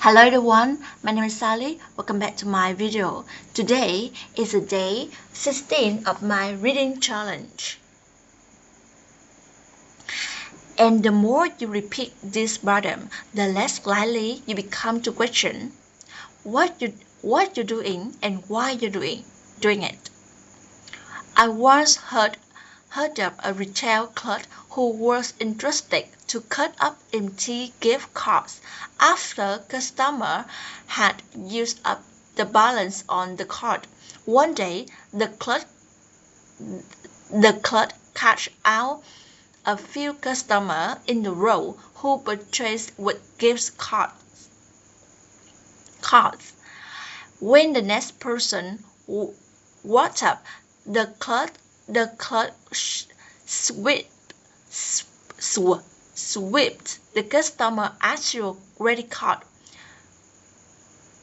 Hello everyone, my name is Sally. Welcome back to my video. Today is the day 16 of my reading challenge. And the more you repeat this pattern, the less likely you become to question what you're doing and why you're doing it. I once heard of a retail clerk who was interested to cut up empty gift cards after customer had used up the balance on the card. One day, the clerk catch out a few customers in the row who purchased with gift cards. When the next person walked up, the clerk swept the customer actual credit card,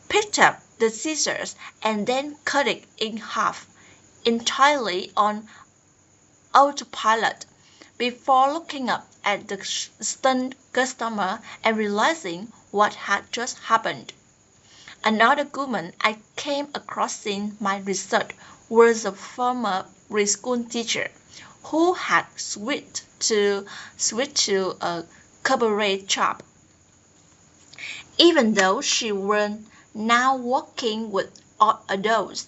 picked up the scissors, and then cut it in half, entirely on autopilot, before looking up at the stunned customer and realizing what had just happened. Another woman I came across in my research was a former preschool teacher who had switched to a cabaret shop. Even though she was now working with adults,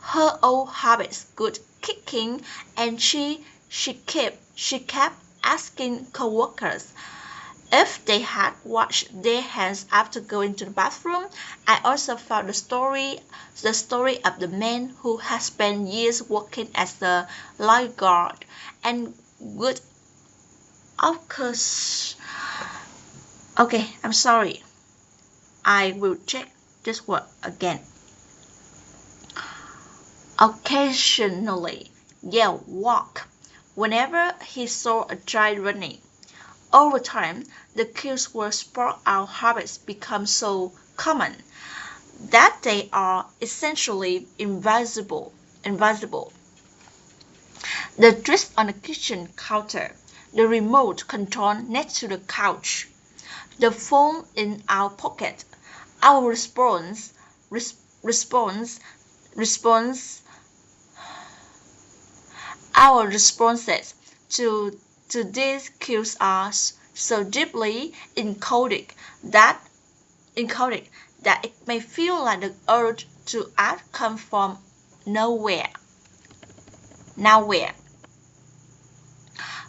her old habits got kicking, and she kept asking coworkers if they had washed their hands after going to the bathroom. I also found the story of the man who has spent years working as a lifeguard and would okay, I'm sorry. I will check this word again. Occasionally yell walk whenever he saw a child running. Over time, the cues were sparked our habits become so common that they are essentially invisible. The dress on the kitchen counter, the remote control next to the couch, the phone in our pocket, our responses to these cues are so deeply encoded that it may feel like the urge to act comes from nowhere.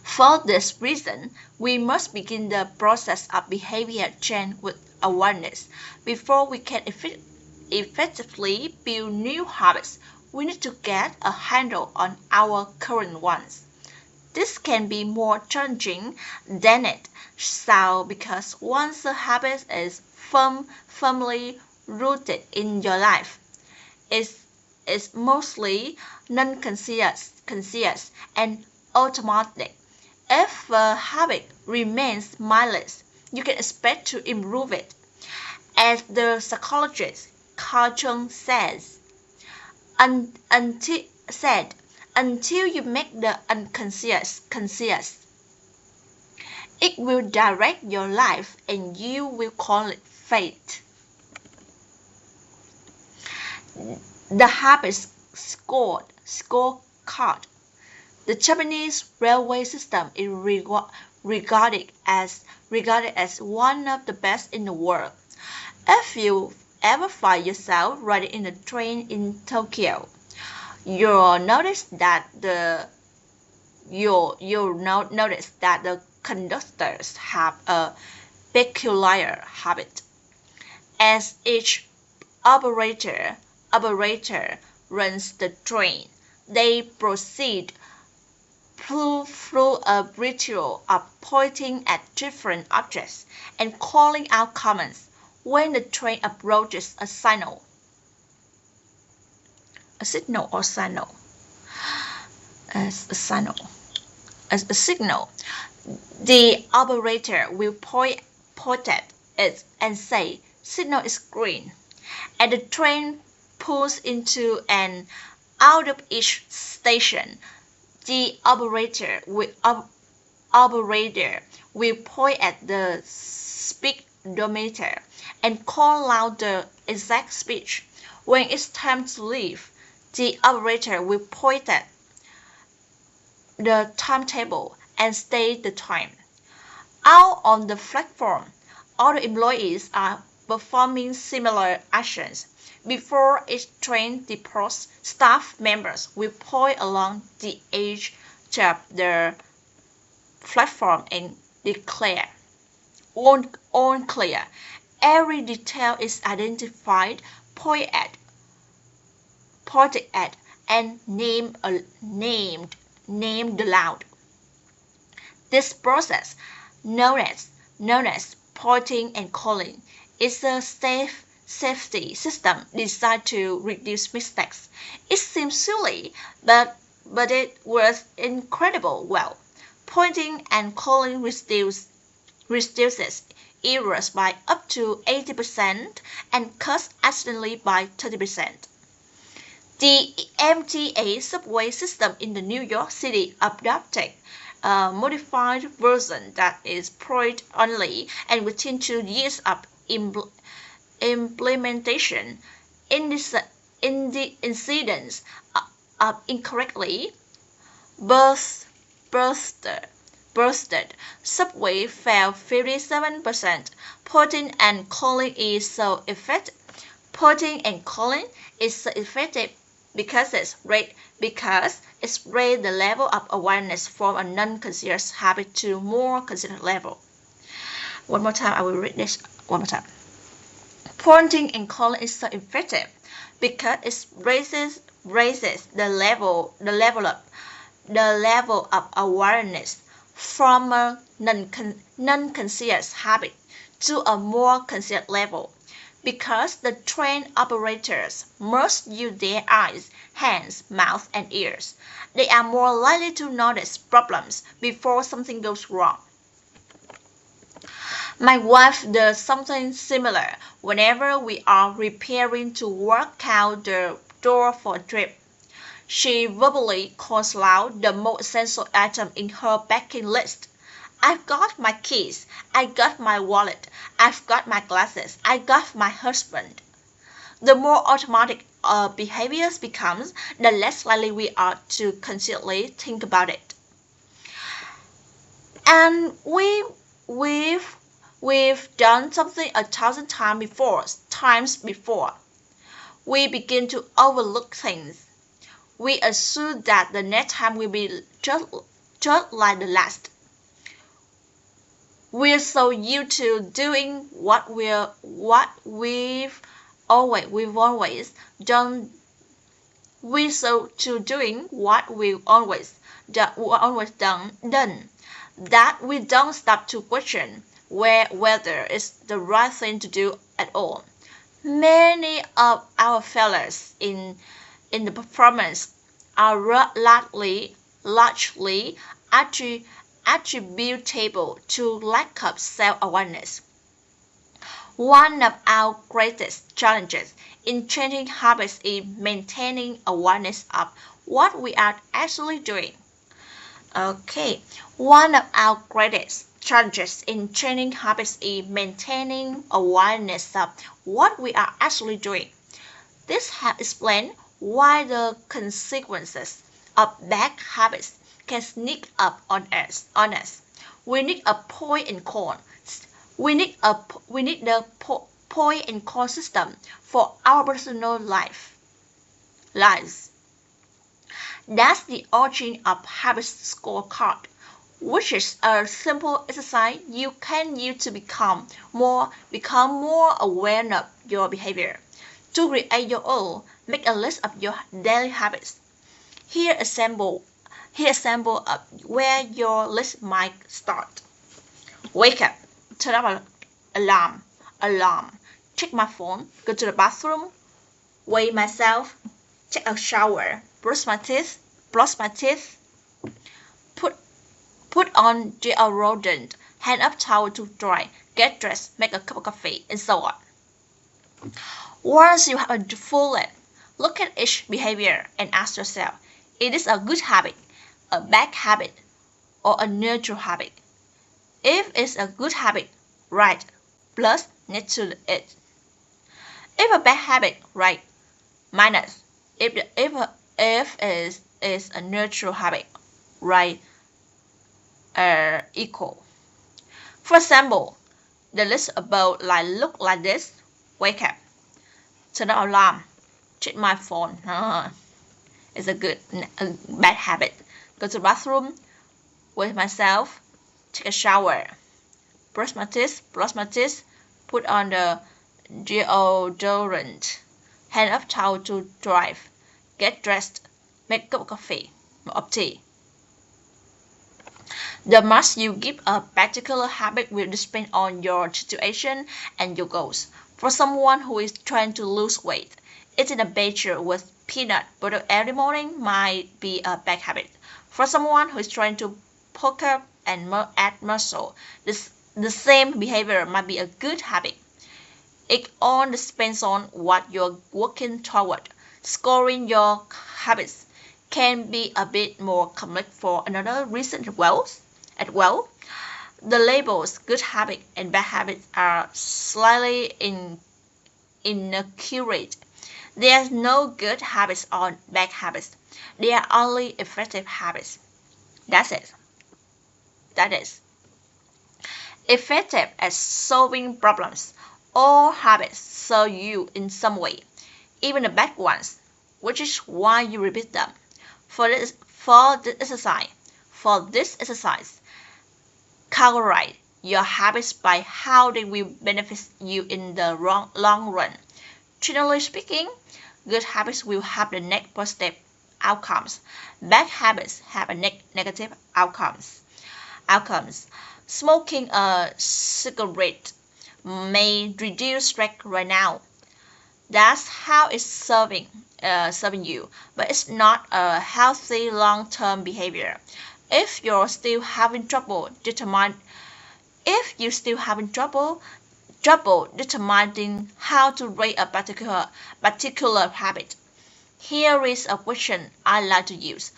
For this reason, we must begin the process of behavior change with awareness. Before we can effectively build new habits, we need to get a handle on our current ones. This can be more challenging than it sounds because once a habit is firmly rooted in your life, it's mostly non-conscious and automatic. If a habit remains mindless, you can expect to improve it. As the psychologist Carl Jung says, until you make the unconscious conscious, it will direct your life and you will call it fate. The habit scorecard. The Japanese railway system is regarded as one of the best in the world. If you ever find yourself riding in a train in Tokyo, you'll notice that the conductors have a peculiar habit. As each operator runs the train, they proceed through a ritual of pointing at different objects and calling out commands when the train approaches a signal. As a signal, the operator will point at it and say, "Signal is green," and the train pulls into and out of each station. The operator will point at the speedometer and call out the exact speech. When it's time to leave, the operator will point at the timetable and state the time. Out on the platform, all the employees are performing similar actions. Before each train departs, staff members will point along the edge of the platform and declare, "On clear." Every detail is identified, pointed at, and named aloud. This process, known as pointing and calling, is a safety system designed to reduce mistakes. It seems silly, but it works incredibly well. Pointing and calling reduces errors by up to 80% and cuts accidentally by 30%. The MTA subway system in the New York City adopted a modified version that is point only, and within 2 years of implementation, incidents of incorrectly bursted subway fell 57%. Pointing and calling is so effective. Pointing and calling is so effective because it's raised the level of awareness from a non-conscious habit to a more conscious level. One more time, I will read this one more time. Pointing and calling is so effective because it raises the level of awareness from a non-conscious habit to a more conscious level. Because the train operators must use their eyes, hands, mouth, and ears, they are more likely to notice problems before something goes wrong. My wife does something similar whenever we are preparing to work out the door for a trip. She verbally calls out the most essential item in her packing list. "I've got my keys, I got my wallet, I've got my glasses, I got my husband." The more automatic our behavior becomes, the less likely we are to consciously think about it. And we've done something 1,000 times before. We begin to overlook things. We assume that the next time will be just like the last. We're so used to doing what we've always done. We're so to doing what we've always done that we don't stop to question whether it's the right thing to do at all. Many of our failures in the performance are largely attributable to lack of self-awareness. One of our greatest challenges in changing habits is maintaining awareness of what we are actually doing. Okay, one of our greatest challenges in changing habits is maintaining awareness of what we are actually doing. This helps explain why the consequences of bad habits can sneak up on us. We need a point and call. We need the point and call system for our personal lives. That's the origin of Habits Scorecard, which is a simple exercise you can use to become more aware of your behavior. To create your own, make a list of your daily habits. Here example of where your list might start. Wake up, turn off alarm, check my phone, go to the bathroom, weigh myself, take a shower, brush my teeth, put on deodorant, hang up towel to dry, get dressed, make a cup of coffee, and so on. Once you have a full list, look at each behavior and ask yourself, is this a good habit, a bad habit, or a neutral habit? If it's a good habit, write next to it. If a bad habit, right, minus. If is a neutral habit, right, equal. For example, the list above look like this. Wake up, turn on alarm, check my phone. It's a bad habit. Go to the bathroom, wake myself, take a shower, brush my teeth, put on the deodorant, hang up towel to drive, get dressed, make a cup of coffee or tea. The marks you give a particular habit will depend on your situation and your goals. For someone who is trying to lose weight, eating a bagel with peanut butter every morning might be a bad habit. For someone who is trying to bulk up and add muscle, the same behavior might be a good habit. It all depends on what you're working toward. Scoring your habits can be a bit more complex for another reason as well. The labels good habit and bad habits are slightly inaccurate. There are no good habits or bad habits. There are only effective habits. That's it. That is effective at solving problems. All habits serve you in some way, even the bad ones, which is why you repeat them. For this exercise, categorize your habits by how they will benefit you in the long run. Generally speaking, good habits will have the net positive outcomes. Bad habits have a negative outcomes. Smoking a cigarette may reduce stress right now. That's how it's serving you, but it's not a healthy long-term behavior. If you still having trouble determining how to rate a particular habit, here is a question I like to use.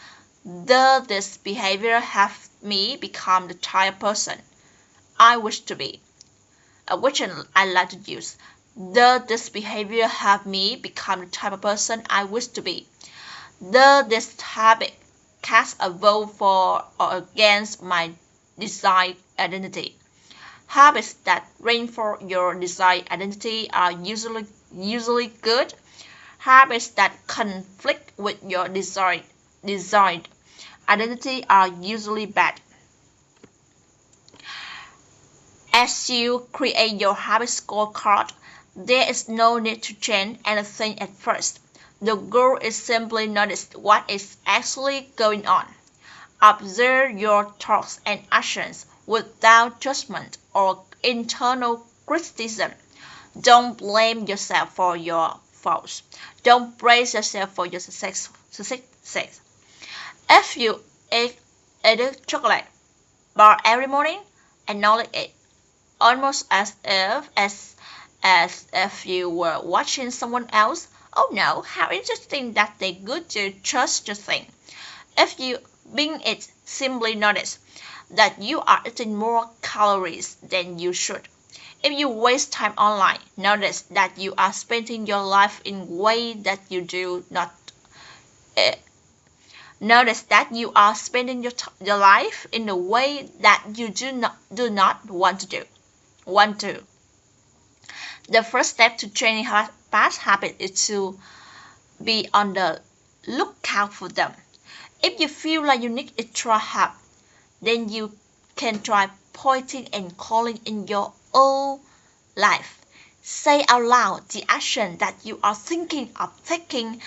Does this behavior have me become the type of person I wish to be? A question I like to use. Does this behavior have me become the type of person I wish to be? Does this habit cast a vote for or against my desired identity? Habits that reinforce your desired identity are usually good. Habits that conflict with your desired identity are usually bad. As you create your habit scorecard, there is no need to change anything at first. The goal is simply notice what is actually going on. Observe your thoughts and actions without judgment or internal criticism. Don't blame yourself for your faults. Don't praise yourself for your success. If you eat a chocolate bar every morning, acknowledge it, almost as if you were watching someone else. Oh no, how interesting that they good to just the thing. If you being it, simply notice that you are eating more calories than you should. If you waste time online, notice that you are spending your life in way that you do not. Notice that you are spending your life in a way that you do not want to. The first step to training bad habits is to be on the lookout for them. If you feel like you need extra help, then you can try pointing and calling in your own life. Say out loud the action that you are thinking of taking,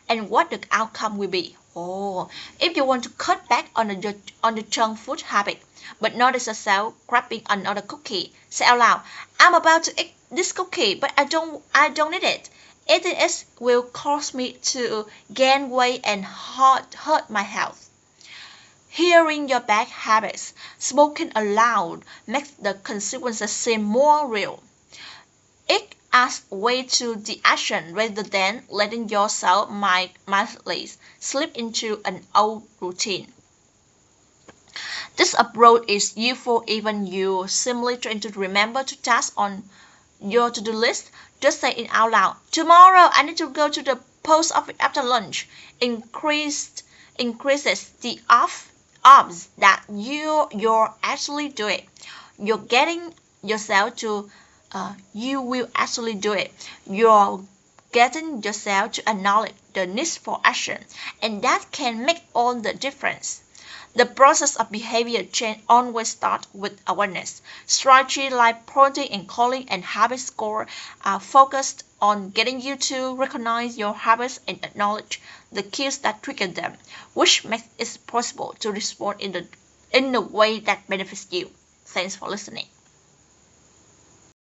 and what the outcome will be. If you want to cut back on the junk food habit, but notice yourself grabbing another cookie, say out loud, "I'm about to eat this cookie, but I don't need it. Eating it will cause me to gain weight and hurt my health." Hearing your bad habits spoken aloud makes the consequences seem more real. It adds weight to the action rather than letting yourself mindlessly slip into an old routine. This approach is useful even you simply trying to remember to task on your to-do list. Just say it out loud. Tomorrow I need to go to the post office after lunch. Increases the odds that you're actually do it. You're getting yourself to you will actually do it. You're getting yourself to acknowledge the need for action, and that can make all the difference. The process of behavior change always starts with awareness. Strategies like prompting and calling and habit score are focused on getting you to recognize your habits and acknowledge the cues that trigger them, which makes it possible to respond in the way that benefits you. Thanks for listening.